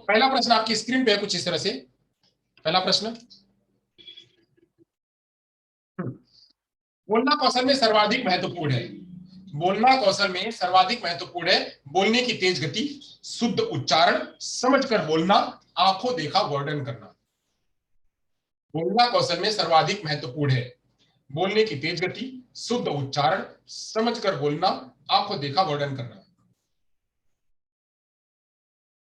पहला प्रश्न आपकी स्क्रीन पे है कुछ इस तरह से। पहला प्रश्न, बोलना कौशल में सर्वाधिक महत्वपूर्ण है। बोलना कौशल में सर्वाधिक महत्वपूर्ण है बोलने की तेज गति, शुद्ध उच्चारण, समझकर बोलना, आंखों देखा वर्णन करना। बोलना कौशल में सर्वाधिक महत्वपूर्ण है बोलने की तेज गति, शुद्ध उच्चारण, समझकर बोलना, आंखों देखा वर्णन करना।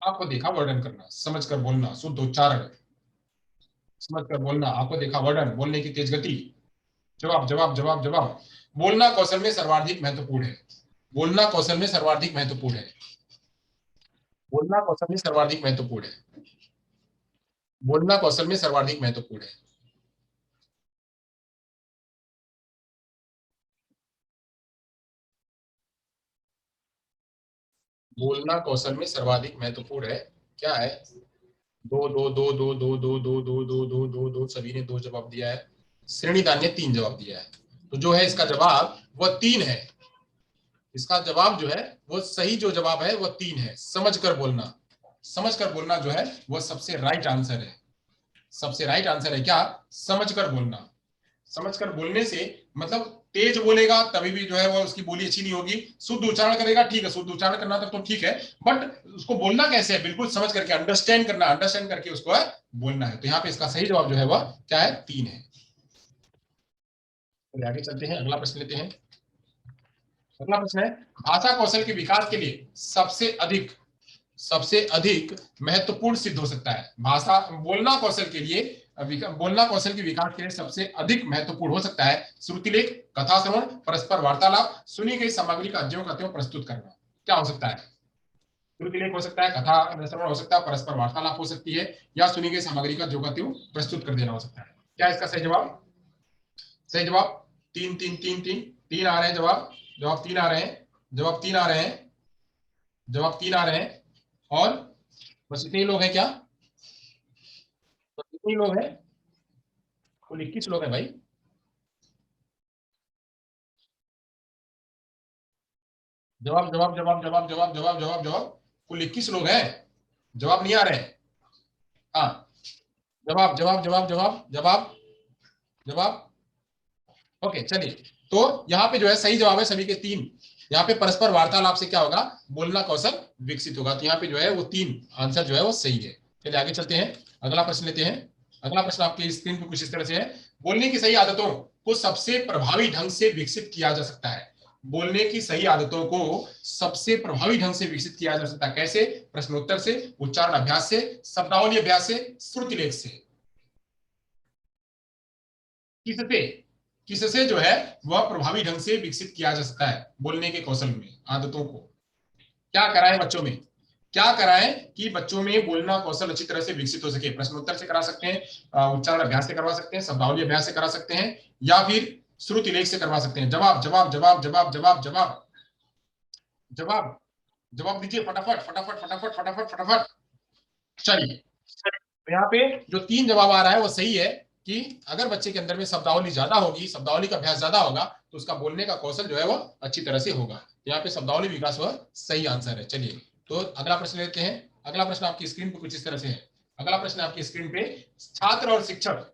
आंखों देखा वर्णन करना, समझकर बोलना, शुद्ध उच्चारण, समझकर बोलना, आंखों देखा वर्णन, बोलने की तेज गति। जवाब जवाब जवाब जवाब। बोलना कौशल में सर्वाधिक महत्वपूर्ण है। बोलना कौशल में सर्वाधिक महत्वपूर्ण है। बोलना कौशल में सर्वाधिक महत्वपूर्ण है। बोलना कौशल में सर्वाधिक महत्वपूर्ण है। बोलना कौशल में सर्वाधिक महत्वपूर्ण है। क्या है? दो दो दो दो दो दो दो दो दो दो दो दो, सभी ने दो जवाब दिया है। श्रेणीदान ने तीन जवाब दिया है। तो जो है इसका जवाब वह तीन है। इसका जवाब जो है वो सही जो जवाब है वो तीन है, समझकर बोलना। समझकर बोलना जो है वो सबसे राइट आंसर है। सबसे राइट आंसर है क्या? समझकर बोलना। समझकर बोलने से मतलब तेज बोलेगा तभी भी जो है वो उसकी बोली अच्छी नहीं होगी। शुद्ध उच्चारण करेगा, ठीक है, शुद्ध उच्चारण करना तक तो ठीक है, बट उसको बोलना कैसे है बिल्कुल समझ करके, अंडरस्टैंड करना, अंडरस्टैंड करके उसको है बोलना है। तो यहाँ पे इसका सही जवाब जो है वह क्या है? तीन है। तो आगे चलते हैं, अगला प्रश्न लेते हैं। अगला प्रश्न है, भाषा कौशल के विकास के लिए सबसे अधिक महत्वपूर्ण सिद्ध हो सकता है। भाषा बोलना कौशल के लिए, बोलना कौशल के विकास के लिए सबसे अधिक महत्वपूर्ण हो सकता है श्रुतिलेख, कथा श्रवण, परस्पर वार्तालाप, सुनी गई सामग्री का ज्यों का त्यों प्रस्तुत करना। क्या हो सकता है? श्रुतिलेख हो सकता है, कथा श्रवण हो सकता है, परस्पर वार्तालाप हो सकती है, या सुनी गई सामग्री का ज्यों का त्यों प्रस्तुत कर देना हो सकता है। क्या इसका सही जवाब? सही जवाब तीन तीन तीन तीन तीन आ रहे हैं जवाब। जवाब तीन आ रहे हैं। जवाब तीन आ रहे हैं। जवाब तीन आ रहे हैं। और बस इतने ही लोग हैं क्या? बस इतने ही लोग हैं? कुल 21 लोग हैं भाई। जवाब जवाब जवाब जवाब जवाब जवाब जवाब जवाब। कुल 21 लोग हैं। जवाब नहीं आ रहे हैं। हाँ, जवाब जवाब जवाब जवाब जवाब जवाब। ओके चलिए। तो यहाँ पे जो है सही जवाब है सभी के तीन। यहाँ पे परस्पर वार्तालाप से क्या होगा? बोलना कौशल विकसित होगा। तो यहाँ पे जो है वो तीन आंसर जो है वो सही है। चलिए आगे चलते हैं, अगला प्रश्न लेते हैं। अगला प्रश्न आपकी स्क्रीन पे कुछ इस तरह से है, बोलने की सही आदतों को सबसे प्रभावी ढंग से विकसित किया जा सकता है। बोलने की सही आदतों को सबसे प्रभावी ढंग से विकसित किया जा सकता है। कैसे? प्रश्नोत्तर से, उच्चारण अभ्यास से, शब्दावली अभ्यास से, श्रुतिलेख से। किससे? किससे जो है वह प्रभावी ढंग से विकसित किया जा सकता है बोलने के कौशल में आदतों को? क्या कराएं बच्चों में? क्या कराएं कि बच्चों में बोलना कौशल अच्छी तरह से विकसित हो सके? प्रश्नोत्तर से करा सकते हैं, उच्चारण अभ्यास से करवा सकते हैं, शब्दावली अभ्यास से करा सकते हैं, या फिर श्रुतिलेख से करवा सकते हैं। जवाब जवाब जवाब जवाब जवाब जवाब जवाब जवाब दीजिए फटाफट फटाफट फटाफट फटाफट फटाफट। चलिए, तो यहाँ पे जो तीन जवाब आ रहा है वो सही है कि अगर बच्चे के अंदर में शब्दावली ज्यादा होगी, शब्दावली का अभ्यास ज्यादा होगा, तो उसका बोलने का कौशल जो है वो अच्छी तरह से होगा। तो यहाँ पे शब्दावली विकास वह सही आंसर है। चलिए, तो अगला प्रश्न लेते हैं। अगला प्रश्न आपकी स्क्रीन पे कुछ इस तरह से है। अगला प्रश्न आपकी स्क्रीन पे, छात्र और शिक्षक,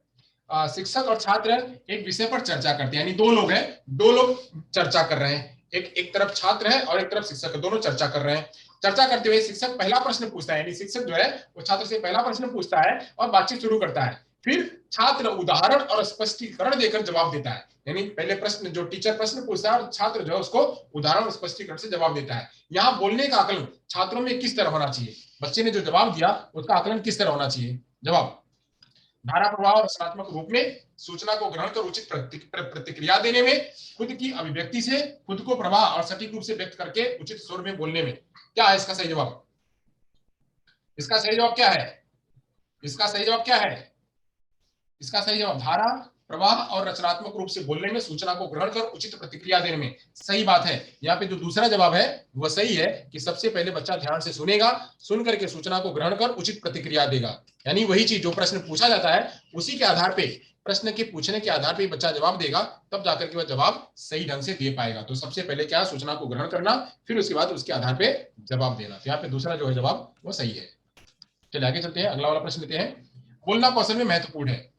शिक्षक और छात्र एक विषय पर चर्चा करते हैं, यानी दो लोग हैं, दो लोग चर्चा कर रहे हैं। एक तरफ छात्र है और एक तरफ शिक्षक है, दोनों चर्चा कर रहे हैं। चर्चा करते हुए शिक्षक पहला प्रश्न पूछता है, यानी शिक्षक जो है वो छात्र से पहला प्रश्न पूछता है और बातचीत शुरू करता है। फिर छात्र उदाहरण और स्पष्टीकरण देकर जवाब देता है, यानी पहले प्रश्न जो टीचर प्रश्न पूछता है और छात्र जो है उसको उदाहरण और स्पष्टीकरण से जवाब देता है। यहाँ बोलने का आकलन छात्रों में किस तरह होना चाहिए? बच्चे ने जो जवाब दिया उसका आकलन किस तरह होना चाहिए? जवाब, धारा प्रवाह और रचनात्मक रूप में, सूचना को ग्रहण कर उचित प्रतिक्रिया देने में, खुद की अभिव्यक्ति से, खुद को प्रवाह और सटीक रूप से व्यक्त करके उचित स्वर में बोलने में। क्या है इसका सही जवाब? इसका सही जवाब क्या है? इसका सही जवाब क्या है? इसका सही जवाब धारा प्रवाह और रचनात्मक रूप से बोलने में, सूचना को ग्रहण कर उचित प्रतिक्रिया देने में। सही बात है। यहाँ पे जो दूसरा जवाब है वह सही है कि सबसे पहले बच्चा ध्यान से सुनेगा, सुन करके सूचना को ग्रहण कर उचित प्रतिक्रिया देगा, यानी वही चीज जो प्रश्न पूछा जाता है उसी के आधार पे, प्रश्न के पूछने के आधार पे बच्चा जवाब देगा, तब जाकर के वह जवाब सही ढंग से दे पाएगा। तो सबसे पहले क्या? सूचना को ग्रहण करना, फिर उसके बाद उसके आधार पे जवाब देना। तो यहाँ पे दूसरा जो है जवाब वो सही है। चलिए आगे चलते हैं, अगला वाला प्रश्न लेते हैं। बोलना कौशल में महत्वपूर्ण है,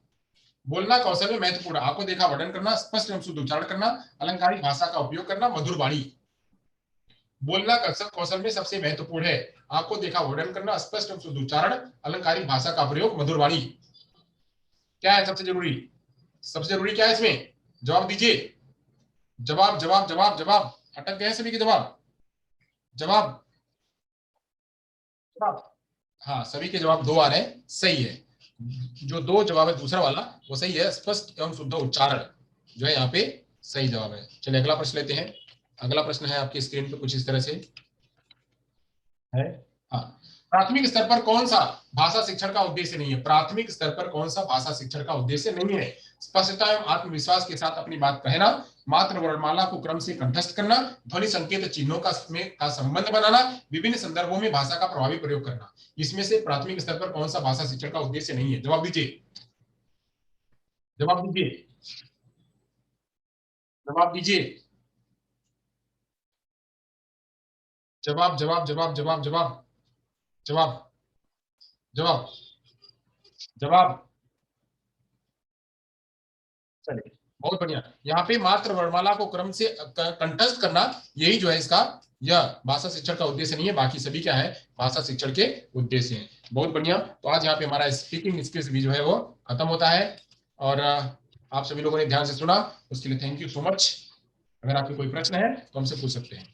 बोलना कौशल में महत्वपूर्ण है, आपको देखा वर्णन करना, स्पष्ट एवं शुद्ध उच्चारण करना, अलंकारिक भाषा का उपयोग करना, मधुर वाणी। बोलना कौशल कौशल में सबसे महत्वपूर्ण है, आपको देखा वर्णन करना, स्पष्ट एवं शुद्ध उच्चारण, अलंकारिक भाषा का प्रयोग, मधुर वाणी। क्या है सबसे जरूरी, सबसे जरूरी क्या है इसमें, जवाब दीजिए। जवाब जवाब जवाब जवाब, अटक गए सभी के जवाब, जवाब जवाब। हाँ सभी के जवाब दो आ रहे हैं, सही है। जो दो जवाब है दूसरा वाला वो सही है, स्पष्ट एवं शुद्ध उच्चारण जो है यहाँ पे सही जवाब है। चलिए अगला प्रश्न लेते हैं। अगला प्रश्न है आपकी स्क्रीन पे कुछ इस तरह से है। हाँ, प्राथमिक स्तर पर कौन सा भाषा शिक्षण का उद्देश्य नहीं है, प्राथमिक स्तर पर कौन सा भाषा शिक्षण का उद्देश्य नहीं है। स्पष्टता एवं आत्मविश्वास के साथ अपनी बात कहना, मात्र वर्णमाला को क्रम से कंठस्थ करना, ध्वनि संकेत चिन्हों का संबंध बनाना, विभिन्न संदर्भों में भाषा का प्रभावी प्रयोग करना। इसमें से प्राथमिक स्तर पर कौन सा भाषा शिक्षण का उद्देश्य नहीं है, जवाब दीजिए, जवाब दीजिए, जवाब दीजिए, जवाब जवाब जवाब जवाब जवाब जवाब जवाब जवाब। चलिए बहुत बढ़िया, यहाँ पे मात्र वर्णमाला को क्रम से कंठस्थ करना, यही जो है इसका यह भाषा शिक्षण का उद्देश्य नहीं है, बाकी सभी क्या है भाषा शिक्षण के उद्देश्य हैं। बहुत बढ़िया, तो आज यहाँ पे हमारा स्पीकिंग स्किल्स भी जो है वो खत्म होता है। और आप सभी लोगों ने ध्यान से सुना, उसके लिए थैंक यू सो मच। अगर आपके कोई प्रश्न है तो हमसे पूछ सकते हैं।